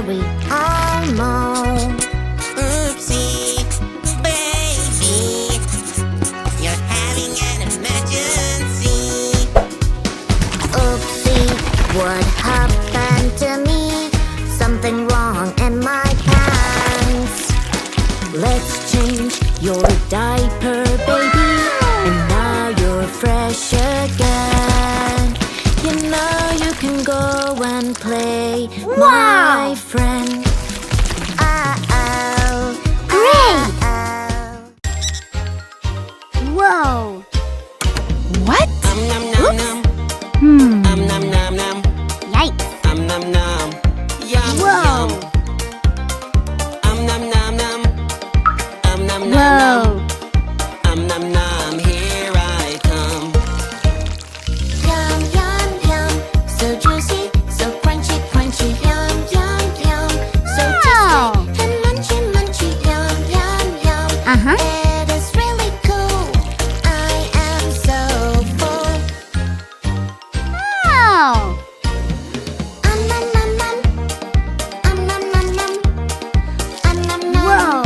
hurry, almost. Oopsie, baby, you're having an emergency. Oopsie, what happened to me? Something wrong in my pants. Let's change your diaper, baby, and now you're fresh again. You know you can go and play, my friend. Uh-oh. Great! Uh-oh. Whoa! What? Nom nom nom. Nom nom nom. Yikes! Nom nom nom. Yum Whoa! yum. Nom nom nom. Nom nom Whoa! nom. Nom nom. Here I come. Yum, yum, yum. So juicy, so crunchy, crunchy. Yum, yum, yum. So Wow! tasty and munchy, munchy. Yum, yum, yum. Uh-huh. It is really cool. I am so full. Wow! Nom, nom, nom. Nom, nom, nom. Nom, nom. Whoa!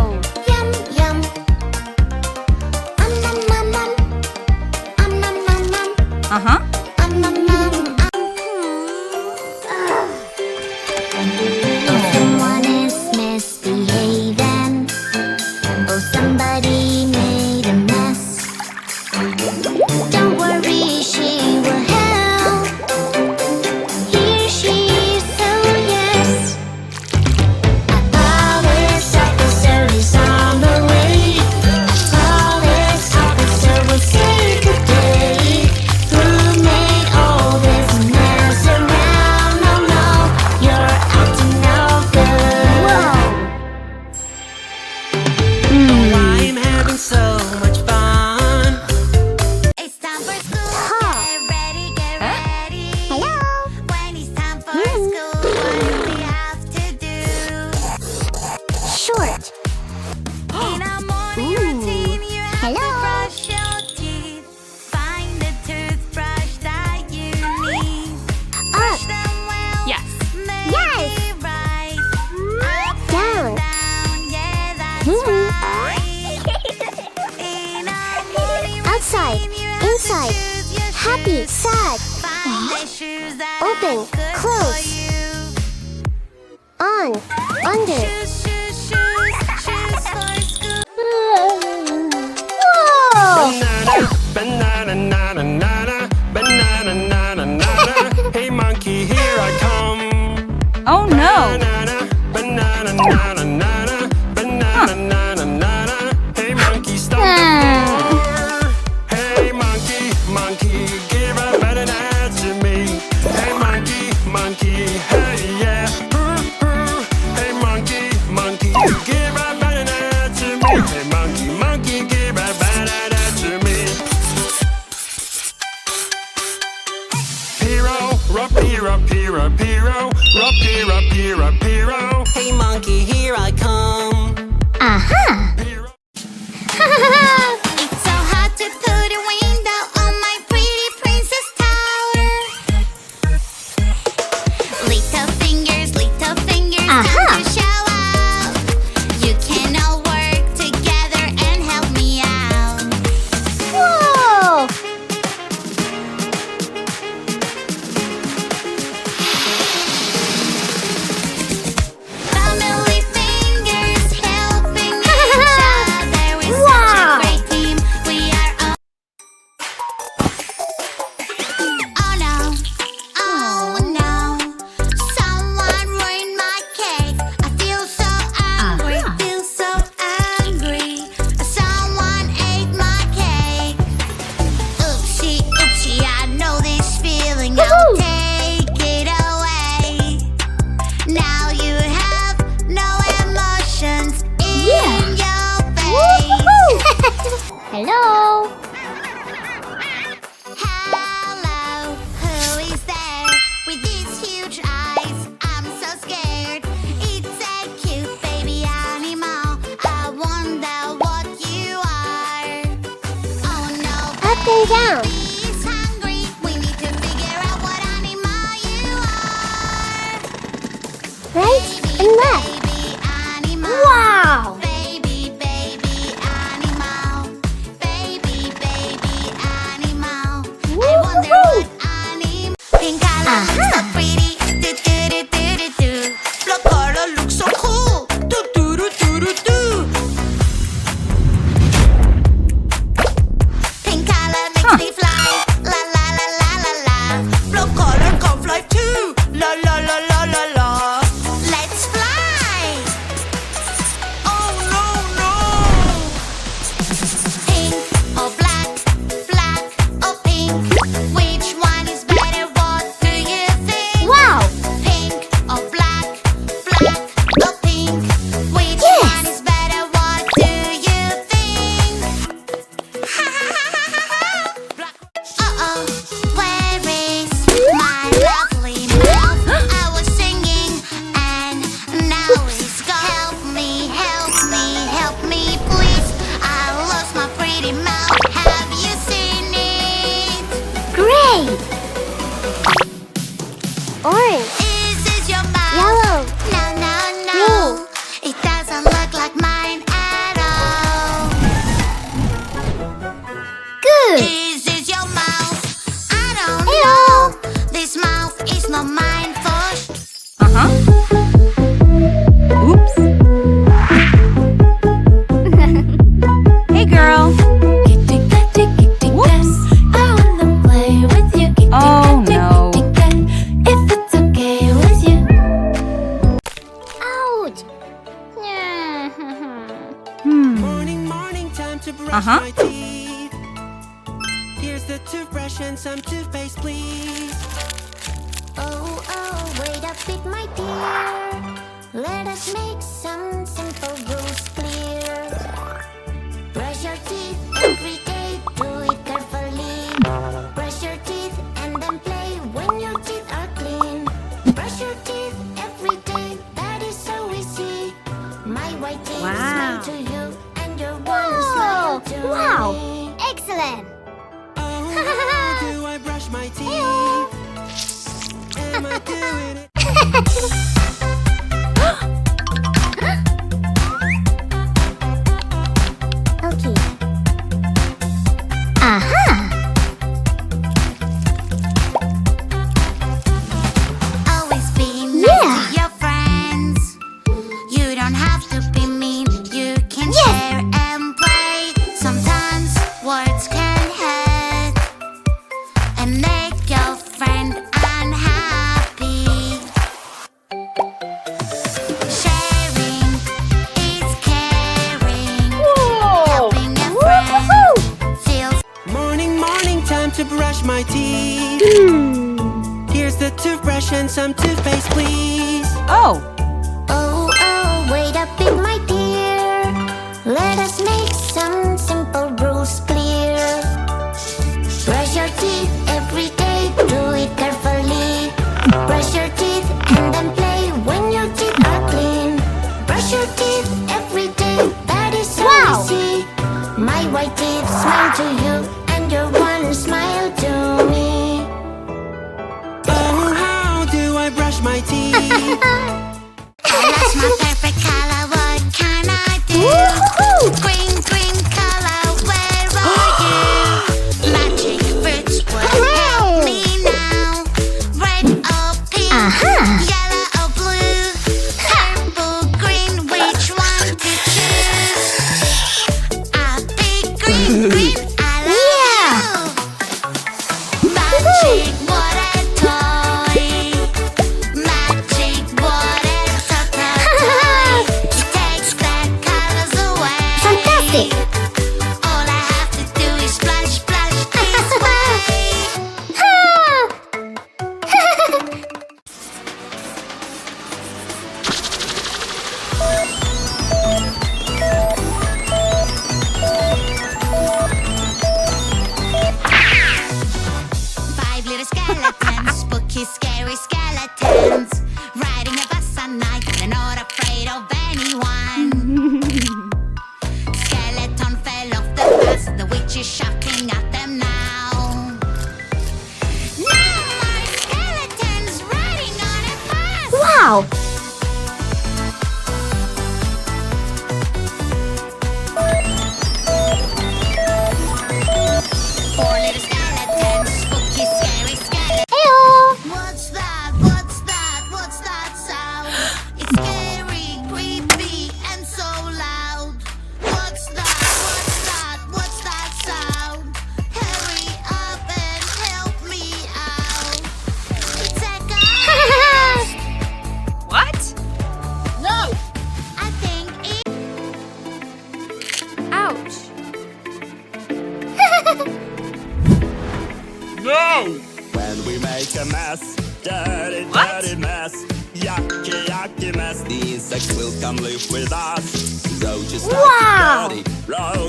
Yum, yum. Nom, nom, nom. Nom, nom. Uh-huh. Nom, nom. Oh, someone is misbehaving. Oh, somebody made a mess. Don't worry, she will help. Here she is, oh yes. A police officer is on the way. A police officer will save the day. Who made all this mess around? Oh no, you're acting no good. I'm having so much fun. It's time for school. Get ready, get ready. Hello. When it's time for school, what do we have to do? Short. In a morning routine, you have to brush your teeth. Find the toothbrush that you need. Brush them well. Yes. Maybe right. Up and down, yeah, that's right. In a morning Outside, routine, you have to inside, choose your happy, shoes. sad, Find the shoes that Open, are good close. for you. on, under. Shoes, shoes, shoes, shoes for school. Whoa! Banana, banana, banana, banana, banana, banana. Hey monkey, here I come. Oh no! Banana, banana, banana, banana, banana, banana, banana. Hey monkey, stop the floor. Hey monkey, monkey, give a banana to me. Hey monkey, monkey, hey yeah. Hey monkey, monkey, give a banana to me. Hey monkey, monkey, give a banana to me. Piro, rapiro, piro, piro, rapiro, piro, piro. Hey monkey, here I come. Aha! Piro. It's so hard to put a window on my pretty princess tower. Little fingers, Aha. time to show out. You can all work together and help me out. Whoa! Family fingers helping each other. We're Wow. such a great team. We are all. Oh no, oh no. Someone ruined my cake. I feel so angry, feel so angry. Someone ate my cake. Oopsie, oopsie, I know this feeling. I'll Woohoo. take it away. Now you have no emotions in your face. Hello! Hello, who is there with these huge eyes? I'm so scared. It's a cute baby animal. I wonder what you are. Oh no, Up and down. baby's hungry. We need to figure out what animal you are. Right and color looks so pretty. Do do do do do do. Blue color looks so cool. Do do do do do do. Pink color makes me fly. La la la la la la. Blue color can fly too. La la la la la la. Let's fly. Oh no no. Pink or black, black or pink. Which one is better? What do you think? Wow! Pink or black, black or pink. Which Yes. one is better? What do you think? Black. Uh-oh, where is my lovely mouth? I was singing and now it's gone. Help me, help me, help me, please. I lost my pretty mouth. Have you seen it? Great! Orange. Is this your mouth? Yellow. No, no, no. It doesn't look like mine at all. Good! Is this your mouth? I don't Ew. know. This mouth is not mine for Oops. Hey, girl. Whoops. I wanna play with you. Oh, no. If it's okay with you. Ouch! Morning, morning, time to brush Uh-huh. my teeth. Here's the toothbrush and some toothpaste, please. Oh, oh, wait a bit, my dear. Let us make some simple rules clear. Brush your teeth every day, do it carefully. Brush your teeth and then play when your teeth are clean. Brush your teeth every day, that is so easy. My white teeth smile to you, and your one smile to Wow! me. Excellent! Oh, how do I brush my teeth? Am I doing it? Okay. Aha! Always be nice Yeah. to your friends. You don't have to be mean. You can Yes. share and play. Sometimes words can hurt and make your friend unhappy. Sharing is caring. Helping a friend feels. Morning, morning, time to brush my teeth. Here's the toothbrush and some toothpaste, please. Oh, Oh, oh, wait a bit, my dear. Let us make some simple rules clear. Brush your teeth every day, do it carefully. Brush your teeth and then play when your teeth are clean. Brush your teeth every day, that is so Wow. easy. My white teeth smile to you, and your one smile to me. Oh, how do I brush my teeth? I lost my perfect color. What can I do? Green, green color. Where are you? Magic fruits will help me now. Red or pink, Aha! yellow or blue, purple, green. Which one to choose? A big green, green. I love you. Magic water toy. Magic water toy. It takes bad colors away. Fantastic! All I have to do is splash, splash this way. Five little skeletons, spooky, scary skeletons, riding a bus at night. They're not afraid of anyone. Skeleton fell off the bus. The witch is shouting at them now. No more skeletons riding on a bus. Wow! Four little skeletons, spooky, scary skeletons. Ew! What's we make a mess. Dirty, dirty mess. Yucky, yucky mess. The insects will come live with us. So just Wow. like a dirty road.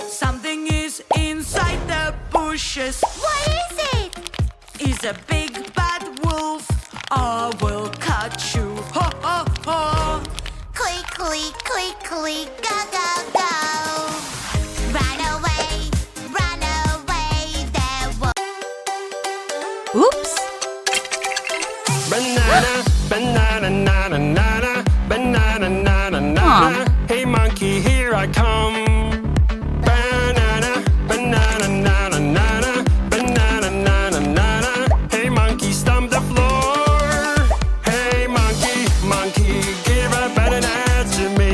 Something is inside the bushes. What is it? Is a big bad wolf. I will catch you. Ho ho ho. Quickly, quickly, go, go, go. Run away, there will. Oops. Banana, banana, nana, nana. Banana, nana, nana. Hey monkey, here I come. Banana, banana, nana, nana. Banana, nana, nana. Hey monkey, stomp the floor. Hey monkey, monkey, give a banana to me.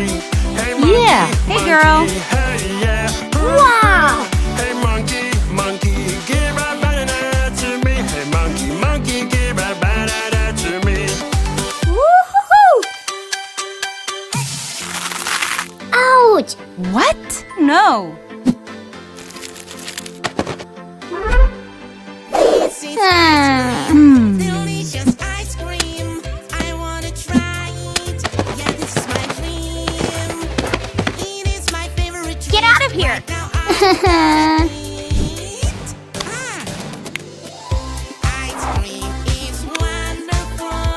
Hey monkey, Yeah. Hey, monkey, girl. hey yeah. Wow. Hey monkey, monkey, give a banana to me. Hey monkey, monkey, give a banana to me. Woohoo! Ouch! What? No. Hmm. Delicious ice cream. I wanna try it. Yeah, this is my dream. It is my favorite treat. Get out of here! Right now I eat. Ice cream is wonderful.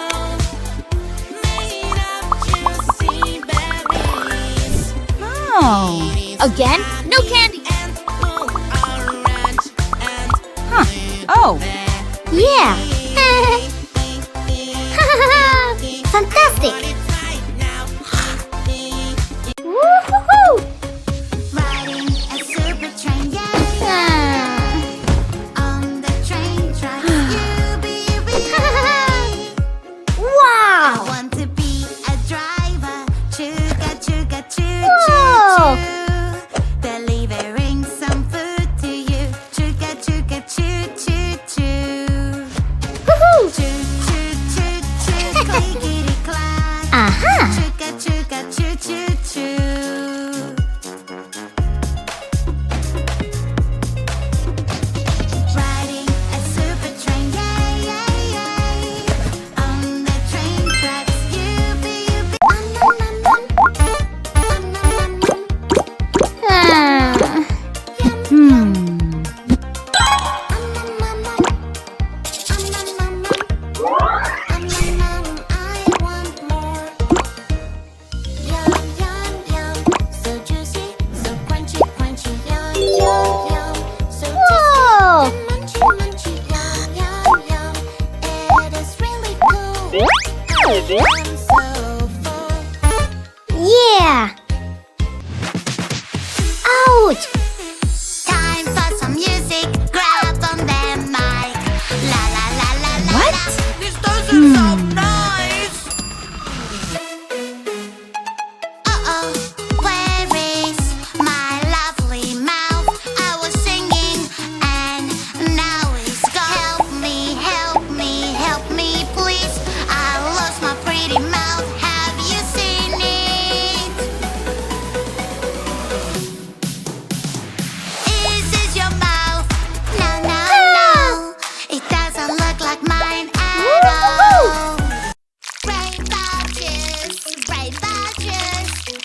Made of juicy berries. Oh. Again? No candy! And full orange and Oh. Yeah! Fantastic! Woohoo! Riding a super train, yeah, yeah. On the train tracks, you be. I Wow! want to be a driver. Chuga, chuga, choo, Whoa. choo, choo. Delivering some food to you. Chuga, chuga, choo, choo, choo. Woohoo! Choo, choo, choo, choo. Clickety clack. Aha! Chuga, chuga, choo, choo, choo. Riding a super train, yay, yay, yay. On the train tracks, you be. Hmm. I want more. Yum, yum, yum. So juicy, so crunchy, crunchy. Yum, yum, yum. So Whoa! tasty, munchy, munchy. Yum, yum, yum. It is really cool. I am so full. Yeah! Ouch! Time for some music. Grab on the mic. La la la la la. What? la. This doesn't sound nice. Uh-oh, where is my lovely mouth? I was singing and now it's gone. Help me, help me, help me, please. I lost my pretty mouth. Have you seen it? Is this your mouth? No, no, no. It doesn't look like mine at all. Rainbow juice,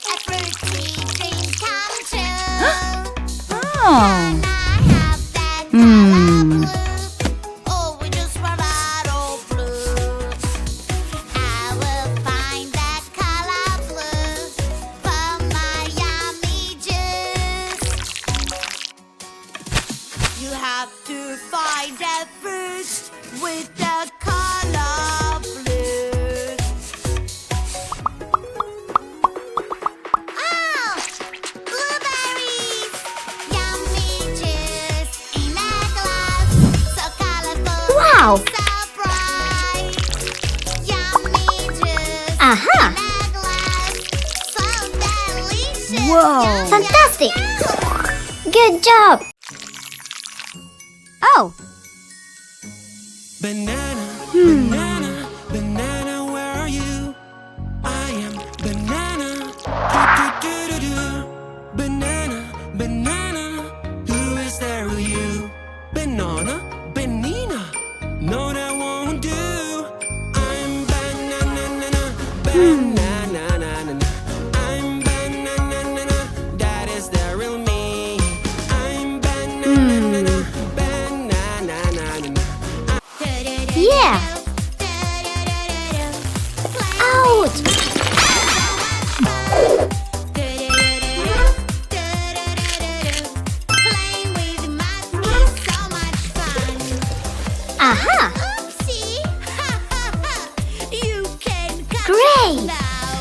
a fruity dream come true. Oh. Can I have that Hmm. color blue? Oh, we just run out of blues. I will find that color blue for my yummy juice. You have to find a fruit with the color blue. Oh, blueberries! Yummy juice in a glass, so colorful, Wow! so bright. Yummy juice Aha! in a glass, so delicious. Whoa. Yum, Fantastic! yum, Good job! Oh. Banana, banana, banana, where are you? I am banana. Do-do-do-do-do. Banana, banana, who is there with you? Banana, Aha!